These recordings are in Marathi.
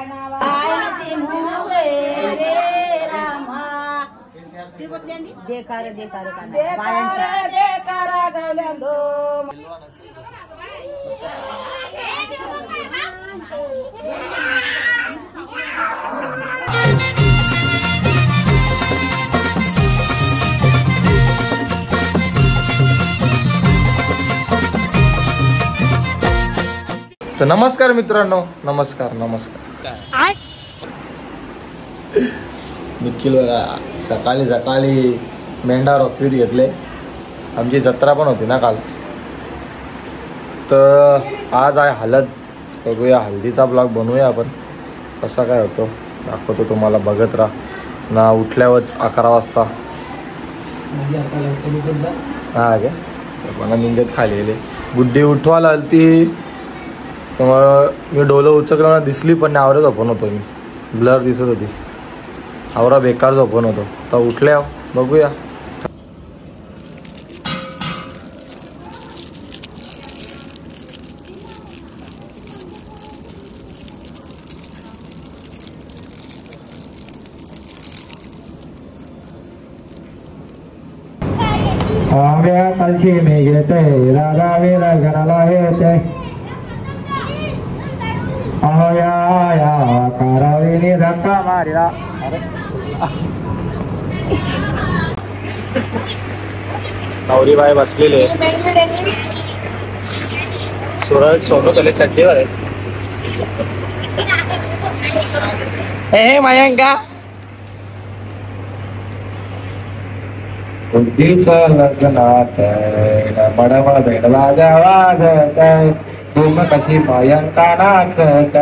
बायनची मुगे रे रामा देकार देकार देकार देकार गवल्यांदो तर नमस्कार मित्रांनो, नमस्कार निखिल सकाळी सकाळी मेंढा रॉकीत घेतले. आमची जत्रा पण होती ना काल, तर आज आहे हळद. बघूया हल्दीचा ब्लॉग बनवूया आपण, कसा काय होतो दाखवतो तुम्हाला. बघत राहा ना. उठल्यावरच 11 वाजता हा काय मला निंगत खाली गेले. गुड्डी उठवायला आली ती, तेव्हा मी डोलं उचकलं दिसली, पण नाही आवरा झोपून होतो मी. ब्लर दिसत होती, आवरा बेकार झोपून होतो. तर उठल्या बघूया. कलशी मी घेते राधा वीरा घराला येते. या कारावीने धक्का मारिला. नवरीबाई बसलेले, सूरज सोनू तले चड्डीवर आहे. हे मयंका बुद्धीचं लग्नात बडबड भेटला वाजत. तुम कशी मयंका नाचत.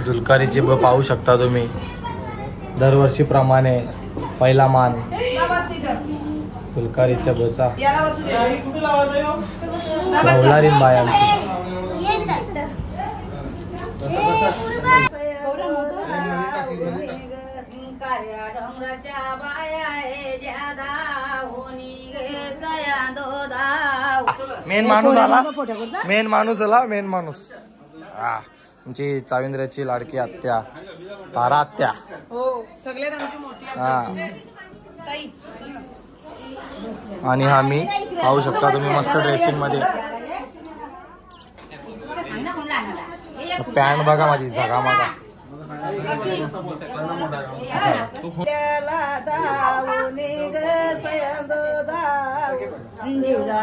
झुलकारीची पाहू शकता तुम्ही. दरवर्षीप्रमाणे पहिला मान फुलकारीच्या बचा रवलारीन बाय आमची. मेन माणूस आला, मेन माणूस आला, मेन माणूस. हा आमची चाविंद्र्याची लाडकी आत्या तारा आत्या. हा आणि हा मी पाहू शकता तुम्ही मस्त ड्रेसिंग मध्ये. पॅन्ट बघा माझी झगामागा.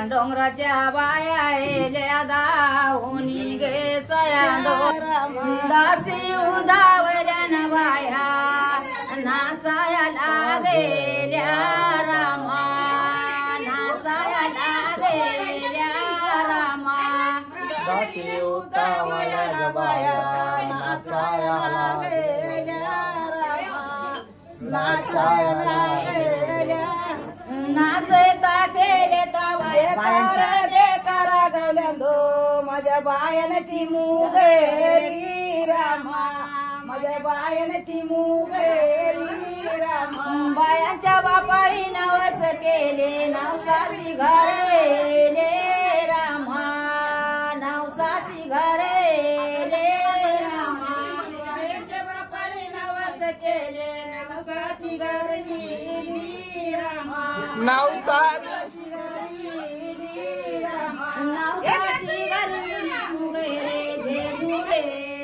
डोंगराच्या बाया दावणी गे सयांदो. दासी उदावल्या बाया नाचाया लागेल्या रामा. नाचाया लागेल्या रामा. दासी उदावल्या बाया नाचाया लागेल्या रामा. नाचाया लागेल्या. नाचता केले देकारा गवल्यांदो. माझ्या बायनची मुगेरी रामा. माझ्या बायनची मुगेरी रामा. बायांच्या बापारी नवस केले नवसाची घरेले रामा. नवसाची घरेले रामा. बायांच्या बापारी नवस केले नवसाची घरली रामा. नवसाची नवसाची घरली मुगेरे झेजुरे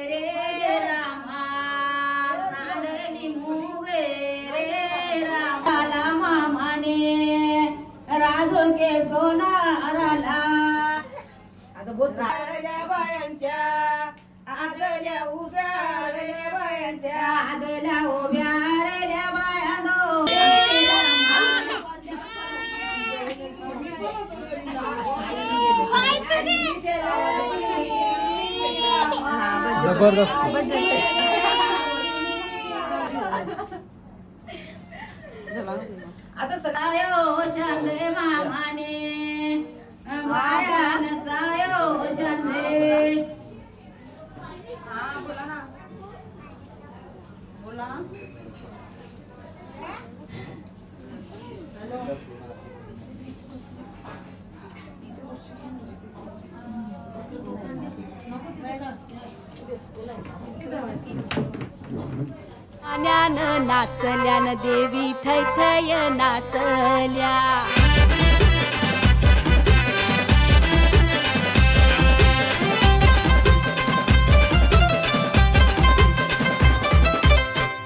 रे रामा. सारणी मुगेरे रामाला मामाने राजो के सोनाराला. आता बोलतो बायांच्या आदल्या उभ्या बायांच्या. आदल्या उभ्या रे बाया दो. जबरदस्त. आता सकाळी शांत मामाने बायांचा योग शंधे बोला गाण्यानं नाचल्यानं देवी थैथय नाचल्या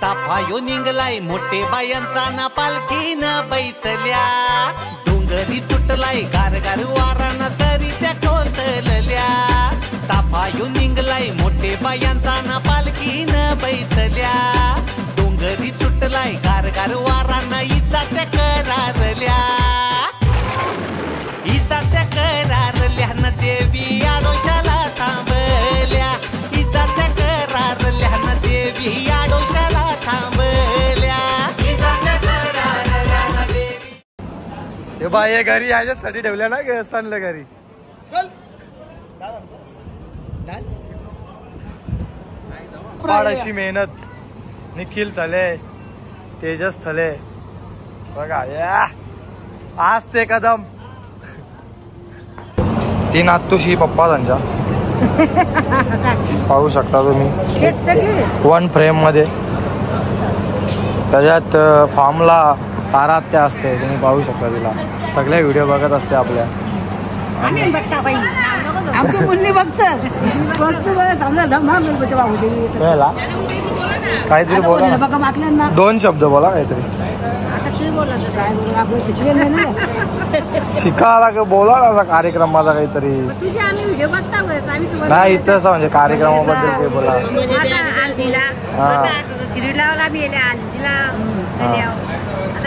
ताफायो निघलाय मोठे बायांचा ना पालखीन बैसल्या डोंगरी सुटलाय गारगार वाराना सरी त्या कोसलल्या ताफायो निघलाय मोठे बायांचा ना पालखीन बैसल्या डोंगरी सुटलाय गारगार वाराना इजा त्या करारल्या इजा त्या करारल्या न देवी आडोशाला थांबल्या इजा त्या करारल्या न देवी आडोशाला थांबल्या इजा त्या करारल्या न देवी हे बाई हे घरी याच्यासाठी ठेवल्या ना सणलं घरी फार अशी मेहनत निखिल थले तेजस थले बघा या आज ते कदम ती नातूशी पप्पा त्यांच्या पाहू शकता तुम्ही 1 फ्रेम मध्ये त्याच्यात फॉर्मला तारात्या असते तुम्ही पाहू शकता तिला सगळे व्हिडिओ बघत असते आपल्या आमची मुलगी बघत काहीतरी बोला ना 2 शब्द बोला काहीतरी शिकायला का बोला ना कार्यक्रम माझा काहीतरी नाही इथं असं म्हणजे कार्यक्रमाबद्दल काही बोला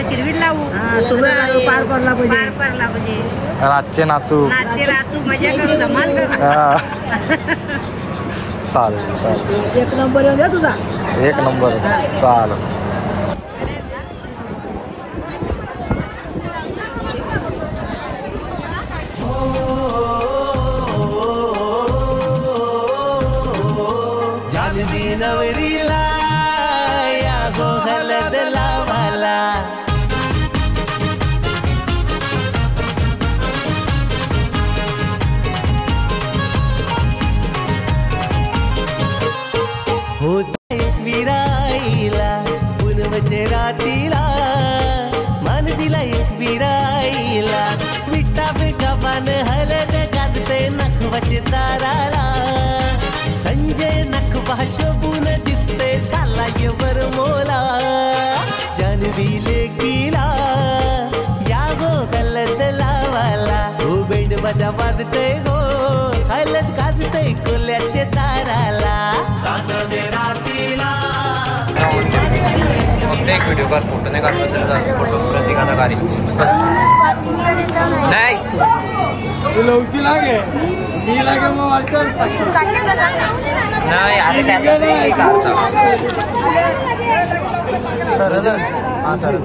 शिरवीर लावू पार पडला पाहिजे नाचचे नाचू मजा करू धमाल चालेल चालेल 1 नंबर येऊ द्या तुझा 1 नंबर चालेल जानवी नवरीला या गो हलद लावाला होत विराईला पुनवचे रातीला मान दिला एक विराईला विटा बिटा पान हलद गाजते नखवाचे ताराला संजय नखवा शोभून दिसते झाला वर मोला जानवी लेकीला या गो हलद लावाला हो बेंड बजा वाजते हो हलद गाजते कोल्याचे ताराला एक व्हिडिओ कर फोटो नाही काढला फोटो प्रत्येकाचा कार्यक्रम नाही नाही अरे सरळ हा सरळ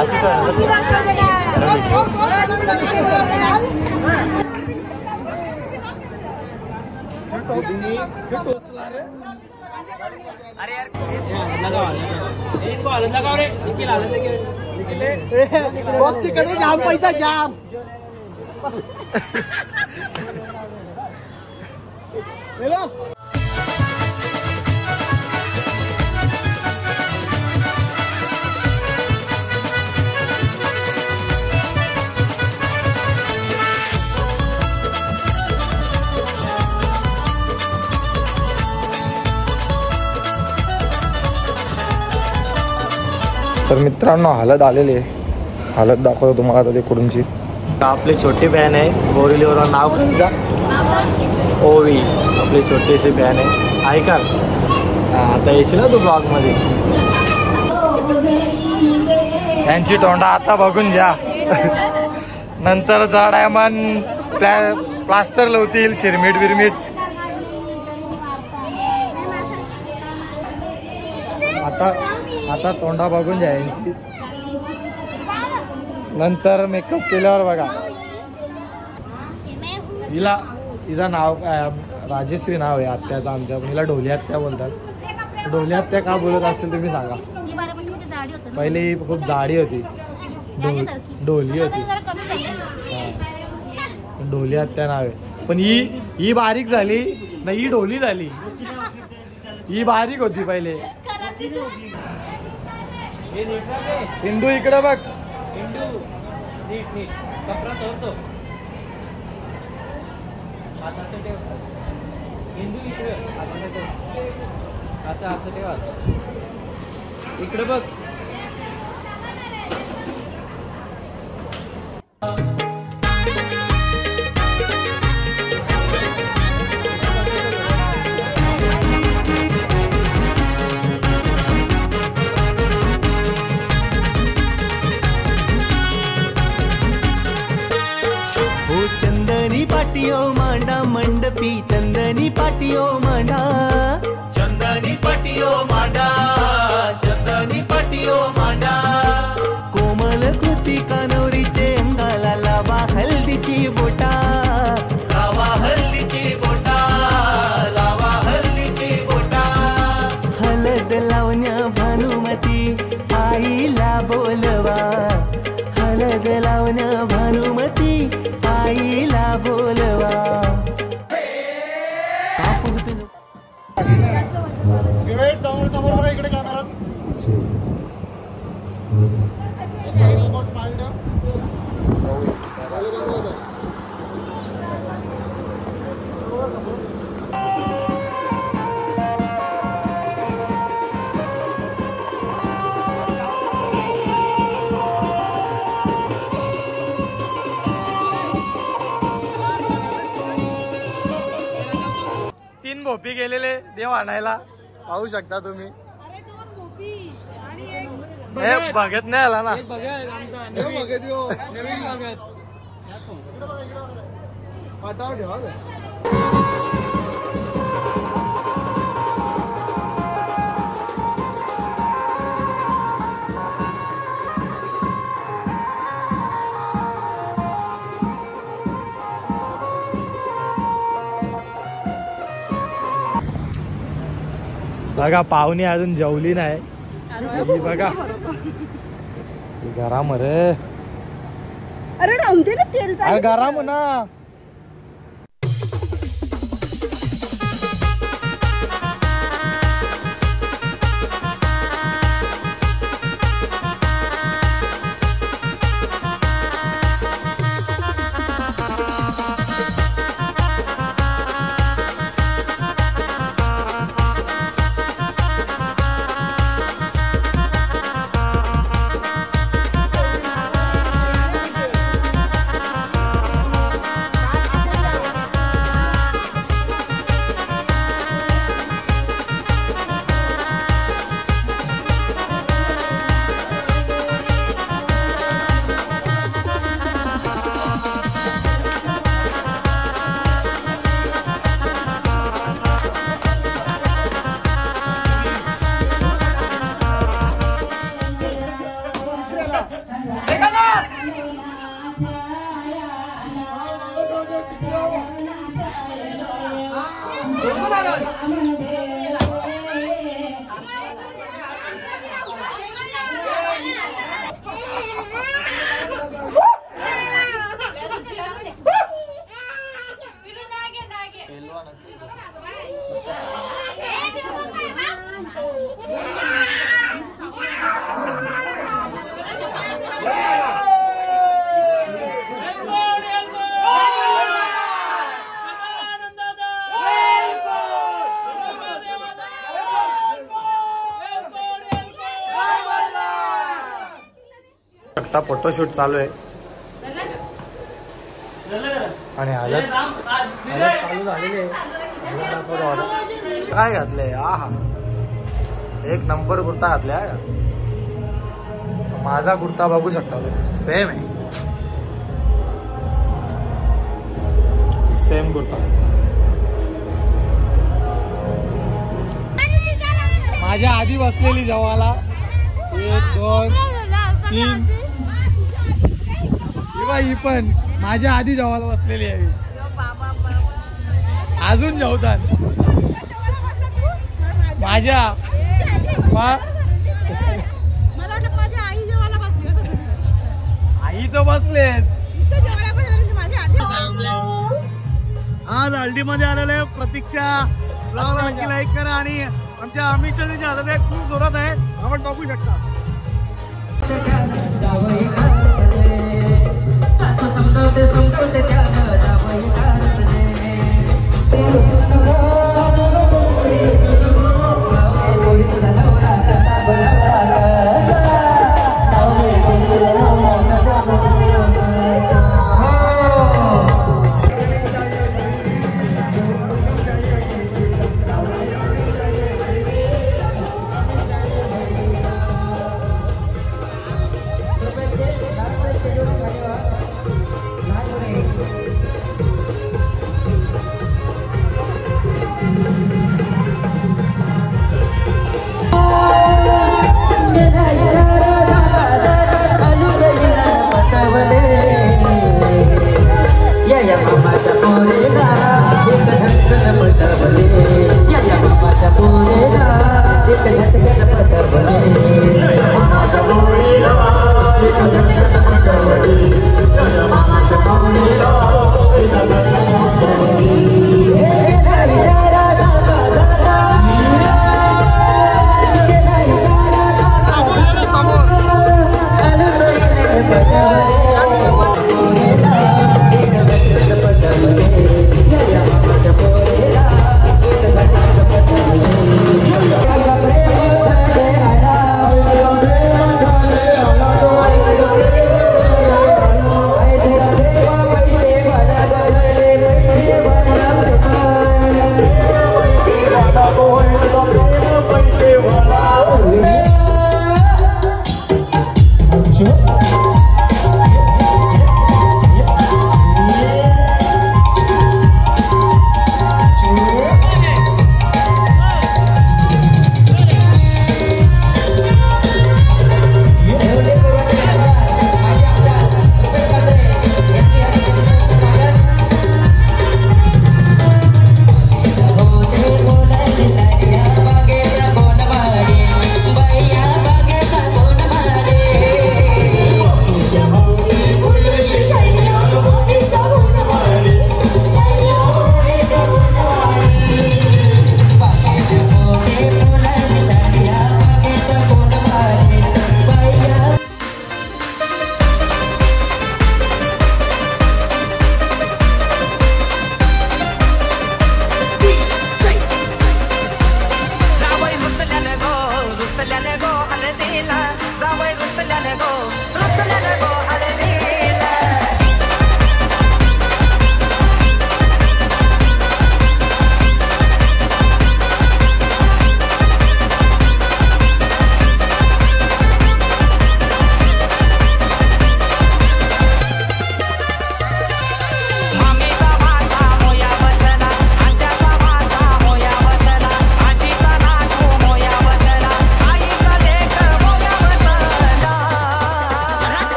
अशी सरळ अरे यार लगाव रे बॉक्स कडे जाम पैसा जाम तर मित्रांनो हालत आलेली आहे हालत दाखवतो तुम्हाला आता तिकडूनची आपली छोटी बहन आहे बोरिवलीवरून नाव सांगा ओवी आपली छोटीशी बहन आहे ऐका आता येशील ना तू ब्लॉगमध्ये यांची तोंडा आता बघून घ्या नंतर जाडायमान प्लास्टर लावतील शिरमीट बिरमीट आता तोंडा बघून घ्या यांची नंतर मेकअप केल्यावर बघा हिचं नाव काय राजेश्री नाव आहे आत्याचं आमच्या, पण हिला ढोली आत्या बोलतात. ढोली आत्या का बोलत असेल तुम्ही सांगा. पहिले ही खूप जाडी होती, ढोली होती. ढोली आत्या नाव आहे, पण ही बारीक झाली ना, ही ढोली झाली. ही बारीक होती पहिले. सिंधू इकडे बघ. सिंधू नीट नीट कपडा सोडतो. असं ठेव. हिंदू इकडे असं असं ठेवा. इकडे बघ. चंदनी पाटियो मांडा मंडपी, चंदनी पाटियो मांडा, चंदनी पाटियो मांडा, चंदनी पाटियो मांडा. कोमल कृती कानोरीचे अंगाला लावा हल्दीची बोटा, लावा हल्दीची बोटा, लावा हल्दीची बोटा. हलद लावण्या भानुमती आईला बोलवा, हलद लावण्या भानुमती आईला बोलवा. इकडे कॅमेरा भोपी गेलेले देव आणायला पाहू शकता तुम्ही. बघत नाही आला ना. बघा पाहुणी अजून जेवली नाही. बघा गरम रे. अरे रामते ना तेल गरम ना. आता फोटोशूट चालू आहे आणि हालत चालू झालेली आहे. काय घातलंय? आहा एक नंबर कुर्ता घातलाय. माझा कुर्ता बघू शकता सेम आहे, सेम कुर्ता. माझ्या आधी बसलेली जेवायला 1 2 3 ही पण माझ्या आधी जेवायला बसलेली आहे. अजून जेवतात माझ्या मला वाटलं माझी आई जेवायला बसली आई तर बसलेच. आज हल्दीमध्ये आलेले प्रतीक्षा नक्की लाईक करा आणि आमच्या अमितच्या जे आलेले आहे खूप जोरात आहे आपण बघू शकता.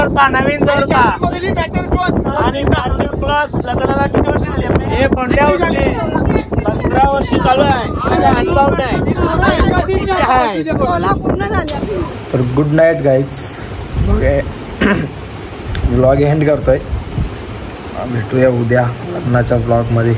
जोरपा नवीन जोरपा मधली मॅटर आणि मॅट्रिक क्लास लग्नाला किती वर्ष झाली आपली? हे कोणत्या वर्षी? 15 वर्ष चालू आहे. माझा अनुभव नाही. तर good night guys. Vlog end करतोय. भेटूया उद्या लग्नाच्या ब्लॉगमध्ये.